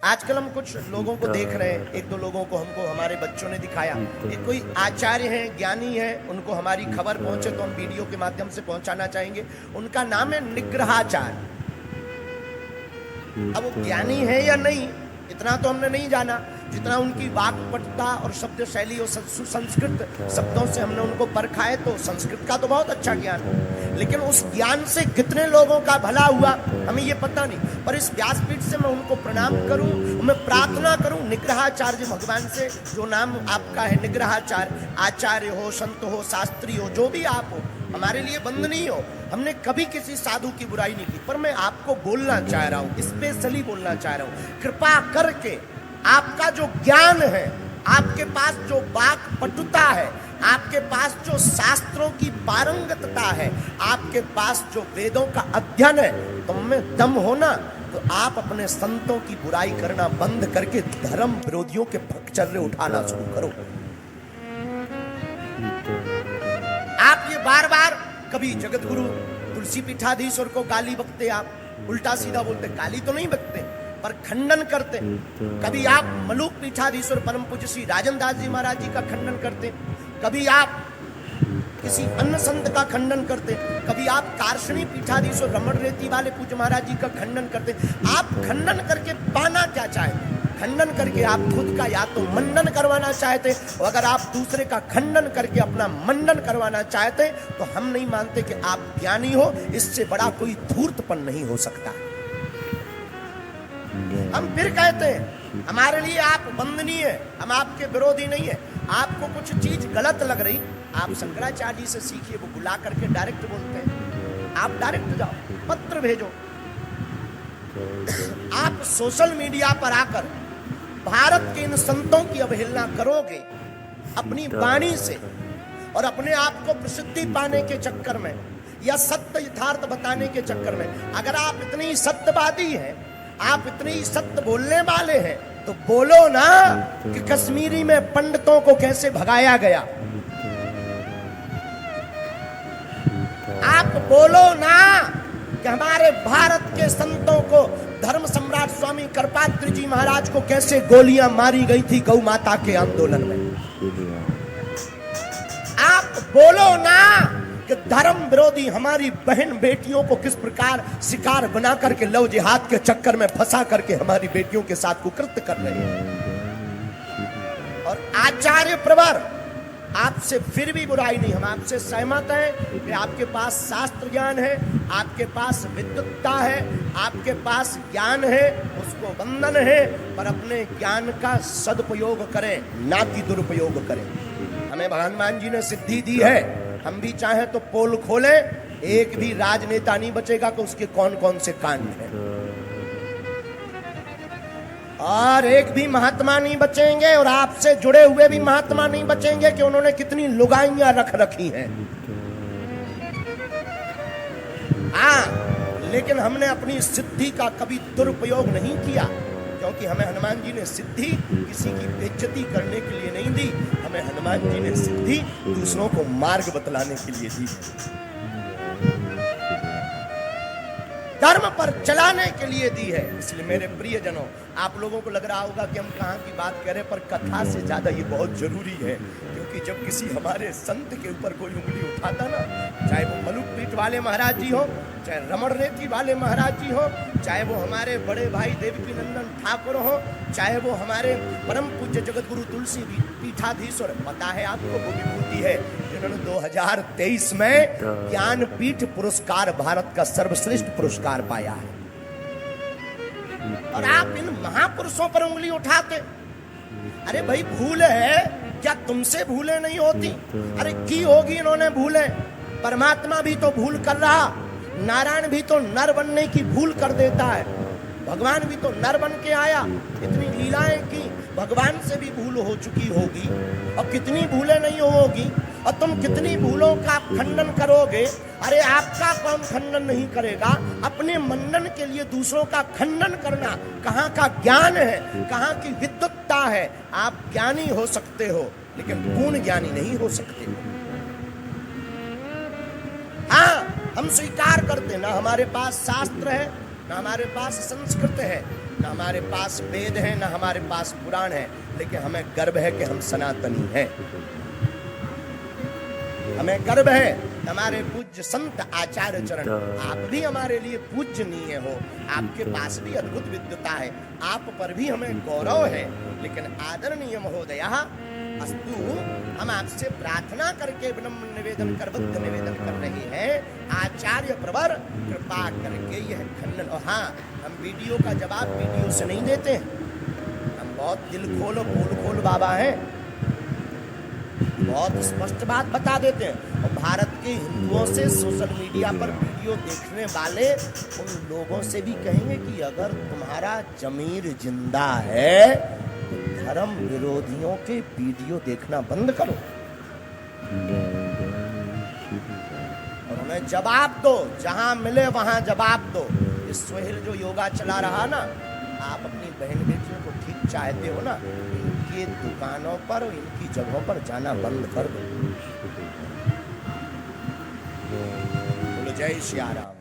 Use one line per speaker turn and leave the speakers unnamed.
आजकल हम कुछ लोगों को देख रहे हैं, एक दो लोगों को हमको हमारे बच्चों ने दिखाया। एक कोई आचार्य हैं, ज्ञानी हैं, उनको हमारी खबर पहुंचे तो हम वीडियो के माध्यम से पहुंचाना चाहेंगे। उनका नाम है निग्रहाचार्य। अब वो ज्ञानी है या नहीं इतना तो हमने नहीं जाना, जितना उनकी वाक्पटुता और शब्द शैली और संस्कृत शब्दों से हमने उनको परखा है। तो संस्कृत का तो बहुत अच्छा ज्ञान है, लेकिन उस ज्ञान से कितने लोगों का भला हुआ हमें ये पता नहीं। पर इस व्यासपीठ से मैं उनको प्रणाम करूं, मैं प्रार्थना करूं निग्रहाचार्य भगवान से, जो नाम आपका है निग्रहाचार्य, आचार्य हो, संत हो, शास्त्री हो, जो भी आप हो, हमारे लिए वंदनीय हो। हमने कभी किसी साधु की बुराई नहीं की, पर मैं आपको बोलना चाह रहा हूं, स्पेशली बोलना चाह रहा हूं, कृपा करके आपका जो ज्ञान है, आपके पास जो वाक्पटुता है, आपके पास जो शास्त्रों की पारंगतता है, आपके पास जो वेदों का अध्ययन है, तुम में दम हो ना, तो आप अपने संतों की बुराई करना बंद करके धर्म विरोधियों के भगचर्रे उठाना शुरू करो। आप ये बार बार कभी जगत गुरु तुलसी पीठाधीश्वर को गाली बकते, आप उल्टा सीधा बोलते, गाली तो नहीं बकते पर खंडन करते। कभी आप मलुक पीठाधीश्वर परम पूज्य श्री राजन दास जी महाराज जी का खंडन करते, कभी आप किसी अन्य संत का खंडन करते, कभी आप कारशनी पीठाधीश्वर रमण रेती वाले पूज्य महाराज जी का खंडन करते। आप खंडन करके पाना क्या चाहते? खंडन करके आप खुद का या तो मंडन करवाना चाहते, और अगर आप दूसरे का खंडन करके अपना मंडन करवाना चाहते तो हम नहीं मानते कि आप ज्ञानी हो। इससे बड़ा कोई धूर्तपन नहीं हो सकता। हम फिर कहते हैं हमारे लिए आप वंदनीय है, हम आपके विरोधी नहीं है। आपको कुछ चीज गलत लग रही, आप शंकराचार्य जी से सीखिए, वो बुला करके डायरेक्ट बोलते हैं। आप डायरेक्ट जाओ, पत्र भेजो। आप सोशल मीडिया पर आकर भारत के इन संतों की अवहेलना करोगे अपनी वाणी से, और अपने आप को प्रसिद्धि पाने के चक्कर में या सत्य यथार्थ बताने के चक्कर में, अगर आप इतनी सत्यवादी हैं, आप इतने ही सत्य बोलने वाले हैं, तो बोलो ना कि कश्मीरी में पंडितों को कैसे भगाया गया। आप बोलो ना कि हमारे भारत के संतों को, धर्म सम्राट स्वामी करपात्री जी महाराज को कैसे गोलियां मारी गई थी गौ माता के आंदोलन में। आप बोलो ना कि धर्म विरोधी हमारी बहन बेटियों को किस प्रकार शिकार बना करके लव जिहाद के चक्कर में फंसा करके हमारी बेटियों के साथ कुकृत्य कर रहे हैं। और आचार्य प्रवर, आपसे फिर भी बुराई नहीं, हम आपसे सहमत हैं कि आपके पास शास्त्र ज्ञान है, आपके पास विद्वत्ता है, आपके पास ज्ञान है, उसको वंदन है, पर अपने ज्ञान का सदुपयोग करें, ना कि दुरुपयोग करें। हमें भगवान जी ने सिद्धि दी है, हम भी चाहें तो पोल खोलें, एक भी राजनेता नहीं बचेगा कि उसके कौन कौन से कांड हैं, और एक भी महात्मा नहीं बचेंगे, और आपसे जुड़े हुए भी महात्मा नहीं बचेंगे कि उन्होंने कितनी लुगाइयां रख रखी हैं। हाँ, लेकिन हमने अपनी सिद्धि का कभी दुरुपयोग नहीं किया, क्योंकि हमें हनुमान जी ने सिद्धि किसी की बेइज्जती करने के लिए नहीं दी, हमें हनुमान जी ने सिद्धि दूसरों को मार्ग बतलाने के लिए दी, धर्म पर चलाने के लिए दी है। इसलिए मेरे प्रियजनों, आप लोगों को लग रहा होगा कि हम कहाँ की बात कह रहे हैं, पर कथा से ज्यादा ये बहुत जरूरी है, क्योंकि जब किसी हमारे संत के ऊपर कोई उंगली उठाता ना, चाहे वो मलुक पीठ वाले महाराज जी हो, चाहे रमण रेती वाले महाराज जी हो, चाहे वो हमारे बड़े भाई देवकी नंदन ठाकुर हो, चाहे वो हमारे परम पूज्य जगत गुरु तुलसी पीठाधीश्वर, पता है आपको वो विभूति है जिन्होंने 2023 में ज्ञानपीठ पुरस्कार, भारत का सर्वश्रेष्ठ पुरस्कार पाया है। और आप इन महापुरुषों पर उंगली उठाते। अरे भाई, भूल है क्या तुमसे भूले नहीं होती? अरे की होगी इन्होंने भूले, परमात्मा भी तो भूल कर रहा, नारायण भी तो नर बनने की भूल कर देता है, भगवान भी तो नर बन के आया, इतनी लीलाएं की, भगवान से भी भूल हो चुकी होगी, और कितनी भूलें नहीं होगी, और तुम कितनी भूलों का खंडन करोगे। अरे आपका कौन खंडन नहीं करेगा? अपने मंडन के लिए दूसरों का खंडन करना कहाँ का ज्ञान है, कहाँ की विद्वत्ता है? आप ज्ञानी हो सकते हो, लेकिन पूर्ण ज्ञानी नहीं हो सकते। हाँ, हम स्वीकार करते ना हमारे पास शास्त्र है, ना हमारे पास संस्कृत है, न हमारे पास वेद है, न हमारे पास पुराण है, लेकिन हमें गर्व है कि हम सनातनी हैं। हमें गर्व है हमारे पूज्य संत आचार्य चरण, आप भी हमारे लिए पूजनीय हो, आपके पास भी अद्भुत विद्वता है, आप पर भी हमें गौरव है। लेकिन आदरणीय महोदय अस्तु, हम आपसे प्रार्थना करके विनम्र निवेदन करबद्ध निवेदन कर रहे हैं, आचार्य प्रवर कृपा करके यह खंडन। और हाँ, हम वीडियो का जवाब वीडियो से नहीं देते हैं, हम बहुत दिल खोल पोल खोल बाबा हैं, बहुत स्पष्ट बात बता देते हैं। और भारत के हिंदुओं से सोशल मीडिया पर वीडियो देखने वाले उन लोगों से भी कहेंगे कि अगर तुम्हारा जमीर जिंदा है तो धर्म विरोधियों के वीडियो देखना बंद करो और उन्हें जवाब दो, जहां मिले वहां जवाब दो। इस सोहेल जो योगा चला रहा ना, आप अपनी बहन बेटियों को ठीक चाहते हो ना, इनकी दुकानों पर, इनकी जगहों पर जाना बंद कर दो। बोलो जय श्री राम।